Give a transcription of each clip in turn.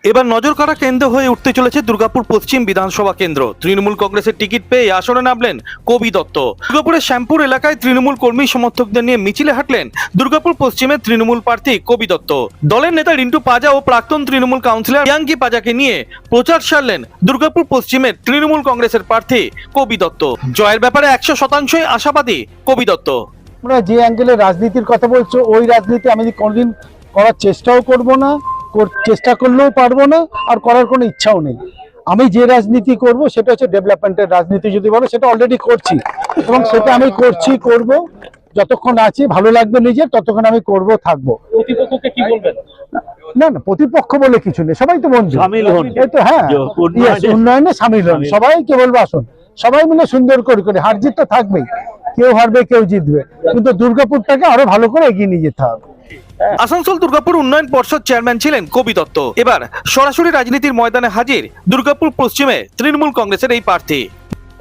এবার নজর কাড়া কেন্দ্র হয়ে উঠতে চলেছে দুর্গাপুর পশ্চিম বিধানসভা কেন্দ্র। তৃণমূল কংগ্রেসের টিকিট পেয়ে আসনে নামলেন কবি দত্ত। দুর্গাপুরের শ্যামপুর এলাকায় তৃণমূল কর্মী সমর্থকদের নিয়ে মিছিলে হাঁটলেন দুর্গাপুর পশ্চিমের তৃণমূল প্রার্থী কবি দত্ত। দলের নেতা রিন্টু পাজা ও প্রাক্তন তৃণমূল কাউন্সিলর ইয়াঙ্কি পাজাকে নিয়ে প্রচার সারলেন দুর্গাপুর পশ্চিমের তৃণমূল কংগ্রেসের প্রার্থী কবি দত্ত। জয়ের ব্যাপারে 100% আশাবাদী কবি দত্ত। তোমরা যে অ্যাঙ্গেলে রাজনীতির কথা বলছো, ওই রাজনীতি আমি কোনদিন করার চেষ্টাও করব না, চেষ্টা করলেও পারবো না, আর করার কোনো ইচ্ছাও নেই। আমি যে রাজনীতি করব সেটা হচ্ছে ডেভেলপমেন্টের রাজনীতি। যদি বলো সেটা অলরেডি করছি, এবং সেটা আমি করব যতক্ষণ আছি, ভালো লাগবে নিজের ততক্ষণ আমি করব, থাকবো। প্রতিপক্ষকে কি বলবেন? না না, প্রতিপক্ষ বলে কিছু নেই, সবাই তো বন্ধু। এই তো, হ্যাঁ, উন্নয়নে সামিল হন, সবাইকে বলবো আসুন, সবাই মিলে সুন্দর করে। হার জিত তো থাকবেই, কেউ হারবে কেউ জিতবে, কিন্তু দুর্গাপুরটাকে আরো ভালো করে এগিয়ে নিয়ে যেতে হবে। আসানসোল দুর্গাপুর উন্নয়ন পর্ষদ চেয়ারম্যান ছিলেন কবি দত্ত। এবার সরাসরি রাজনীতির ময়দানে হাজির দুর্গাপুর পশ্চিমে তৃণমূল কংগ্রেসের এই প্রার্থী।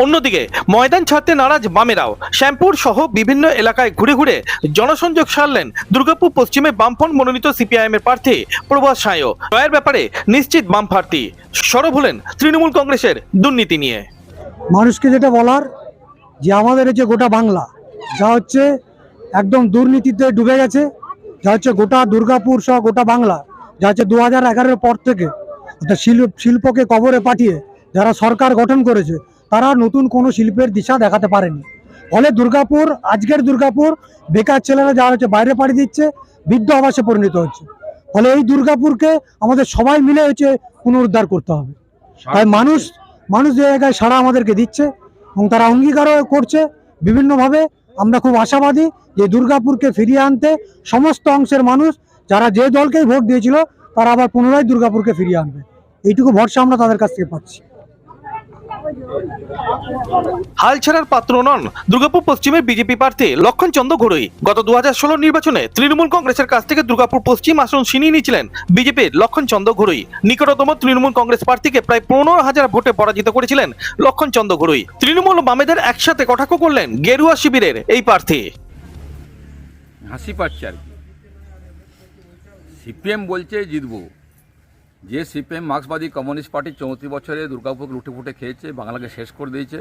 অন্যদিকে ময়দান ছাড়তে নারাজ বামেরাও শ্যামপুর সহ বিভিন্ন এলাকায় ঘুরে ঘুরে জনসংযোগ সারলেন দুর্গাপুর পশ্চিমে বামফ্রন্ট মনোনীত সিপিআইএম এর প্রার্থী প্রভাস সাঁয়ো। জয়ের ব্যাপারে নিশ্চিত বাম প্রার্থী। সরব হলেন তৃণমূল কংগ্রেসের দুর্নীতি নিয়ে। মানুষকে যেটা বলার, যে আমাদের এই যে গোটা বাংলা যা হচ্ছে একদম দুর্নীতিতে ডুবে গেছে, যা হচ্ছে গোটা দুর্গাপুর সহ গোটা বাংলা, যা হচ্ছে 2011-এর পর থেকে শিল্পকে কবরে পাঠিয়ে যারা সরকার গঠন করেছে তারা নতুন কোনো শিল্পের দিশা দেখাতে পারেনি। ফলে দুর্গাপুর, আজকের দুর্গাপুর বেকার ছেলেরা যারা হচ্ছে বাইরে পাড়ি দিচ্ছে, বৃদ্ধ আবাসে পরিণত হচ্ছে। ফলে এই দুর্গাপুরকে আমাদের সবাই মিলে হচ্ছে পুনরুদ্ধার করতে হবে। তাই মানুষ যে জায়গায় সাড়া আমাদেরকে দিচ্ছে এবং তারা অঙ্গীকারও করছে বিভিন্নভাবে। আমরা খুব আশাবাদী যে দুর্গাপুরকে ফিরিয়ে আনতে সমস্ত অংশের মানুষ যারা যে দলকেই ভোট দিয়েছিল তারা আবার পুনরায় দুর্গাপুরকে ফিরিয়ে আনবে, এইটুকু ভরসা আমরা তাদের কাছ থেকে পাচ্ছি। হাল ছাড়ার পাত্র নন দুর্গাপুর পশ্চিমের বিজেপি প্রার্থী লক্ষণ চন্দ্র ঘড়ুই। গত 2016 নির্বাচনে তৃণমূল কংগ্রেসের কাছ থেকে দুর্গাপুর পশ্চিম আসন ছিনিয়ে নিয়েছিলেন বিজেপির লক্ষণ চন্দ্র ঘড়ুই। নিকটতম তৃণমূল কংগ্রেস প্রার্থীকে প্রায় 15,000 ভোটে পরাজিত করেছিলেন লক্ষণ চন্দ্র ঘড়ুই। তৃণমূল বামেদের একসাথে কটাক্ষ করলেন গেরুয়া শিবিরের এই প্রার্থী। হাসি পাচ্ছে আর কি। সিপিএম বলছে জিতবো, যে সিপিএম মার্ক্সবাদী কমিউনিস্ট পার্টি 34 বছরে দুর্গাপুরকে লুটে ফুটে খেয়েছে, বাংলাকে শেষ করে দিয়েছে,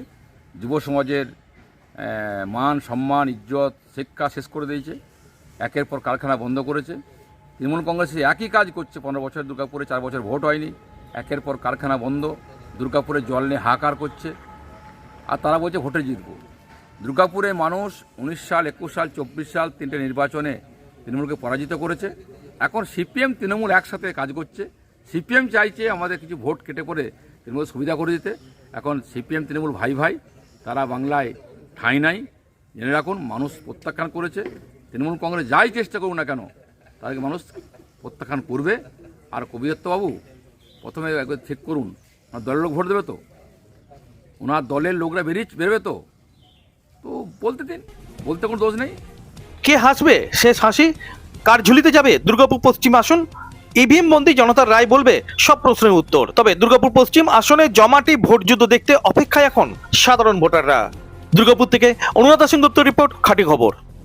যুব সমাজের মান সম্মান ইজ্জত শিক্ষা শেষ করে দিয়েছে, একের পর কারখানা বন্ধ করেছে। তৃণমূল কংগ্রেস একই কাজ করছে। 15 বছর দুর্গাপুরে 4 বছর ভোট হয়নি, একের পর কারখানা বন্ধ, দুর্গাপুরে জল নিয়ে হাহাকার করছে, আর তারা বলছে ভোটে জিতবো। দুর্গাপুরে মানুষ 19 সাল, 21 সাল, 24 সাল 3টে নির্বাচনে তৃণমূলকে পরাজিত করেছে। এখন সিপিএম তৃণমূল একসাথে কাজ করছে। সিপিএম চাইছে আমাদের কিছু ভোট কেটে পড়ে তৃণমূল সুবিধা করে দিতে। এখন সিপিএম তৃণমূল ভাই ভাই, তারা বাংলায় ঠাঁই নাই, জেনে রাখুন। মানুষ প্রত্যাখ্যান করেছে। তৃণমূল কংগ্রেস যাই চেষ্টা করুন না কেন, তাদেরকে মানুষ প্রত্যাখ্যান করবে। আর কবি দত্তবাবু প্রথমে একবার ঠিক করুন, ওনার দলের লোক ভোট দেবে তো, ওনার দলের লোকরা বেরোবে তো বলতে দিন, বলতে কোনো দোষ নেই। কে হাসবে শেষ হাসি? কার ঝুলিতে যাবে দুর্গাপুর পশ্চিম আসন? ইভিএম বন্দী জনতার রায় বলবে সব প্রশ্নের উত্তর। তবে দুর্গাপুর পশ্চিম আসনে জমাটি ভোট যুদ্ধ দেখতে অপেক্ষায় এখন সাধারণ ভোটাররা। দুর্গাপুর থেকে অনুরাধা সিং দত্ত রিপোর্ট, খাঁটি খবর।